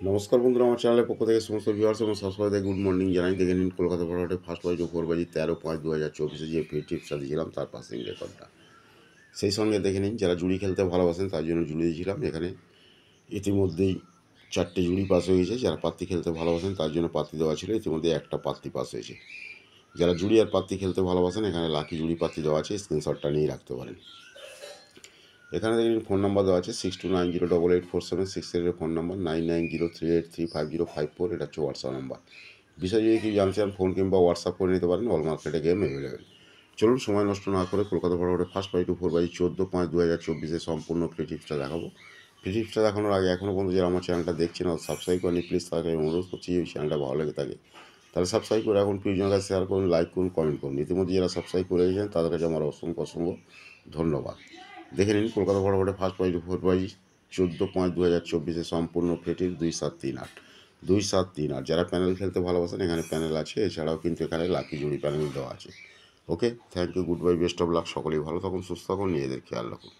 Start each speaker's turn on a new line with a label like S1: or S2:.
S1: নমস্কার বন্ধুরা, আমার চ্যানেলের পক্ষ থেকে সমস্ত ভিউয়ার্স এবং সাবস্ক্রাইবারদের গুড মর্নিং জানাই। দেখে নিন কলকাতা ফরওয়ার্ডে ফার্স্ট প্রাইজ ও 13/5/2024 যে ফ্রি টিপসটা দিয়েছিলাম তার পাসিং রেকর্ডটা। সেই সঙ্গে দেখে নিন যারা জুড়ি খেলতে ভালোবাসেন তার জন্য জুড়ি দিয়েছিলাম। এখানে ইতিমধ্যেই 4টে জুড়ি পাস হয়ে গেছে। যারা পাত্তি খেলতে ভালোবাসেন তার জন্য পাত্তি দেওয়া ছিল, ইতিমধ্যে একটা পাত্তি পাস হয়েছে। যারা জুড়ি আর পাত্তি খেলতে ভালোবাসেন এখানে লাকি জুড়ি পাত্তি দেওয়া আছে, স্ক্রিনশটটা নিয়ে রাখতে পারেন। এখানে দেখুন ফোন নাম্বার দেওয়া আছে 6290884763 ফোন নাম্বার, 9903835054 এটা হচ্ছে হোয়াটসঅ্যাপ নাম্বার। বিষয় যদি কেউ জানতে চান ফোন কিংবা হোয়াটসঅ্যাপ করে নিতে পারেন। অল মার্কেটে গেম অ্যাভেলেবেল। চলুন সময় নষ্ট না করে কলকাতা ফরওয়ার্ডে ফার্স্ট বাই টু 4/14/2024 সম্পূর্ণ ফ্রি টিপসটা দেখাবো। ফ্রি টিপসটা দেখানোর আগে এখনও পর্যন্ত যারা আমার চ্যানেলটা দেখছেন আর সাবস্ক্রাইব করেনি প্লিজ তাকে আমি অনুরোধ করছি, এই চ্যানেলটা ভালো লেগে থাকে তাহলে সাবস্ক্রাইব করে এখন প্রিয়জনের কাছে শেয়ার করুন, লাইক করুন, কমেন্ট করুন। ইতিমধ্যে যারা সাবস্ক্রাইব করে গেছেন তাদের কাছে আমার অসংখ্য অসংখ্য ধন্যবাদ। দেখে নিন কলকাতা ফরওয়ার্ডে ফার্স্ট বাই টু 4/14/2024 সম্পূর্ণ ফ্রি টিপস 2738 2738। যারা প্যানেল খেলতে ভালোবাসেন এখানে প্যানেল আছে, এছাড়াও কিন্তু এখানে লাকি জুড়ি প্যানেল দেওয়া আছে। Okay, thank you, good bye, best of luck. সকলেই ভালো থাকুন, সুস্থ থাকুন, নিজেদের খেয়াল রাখুন।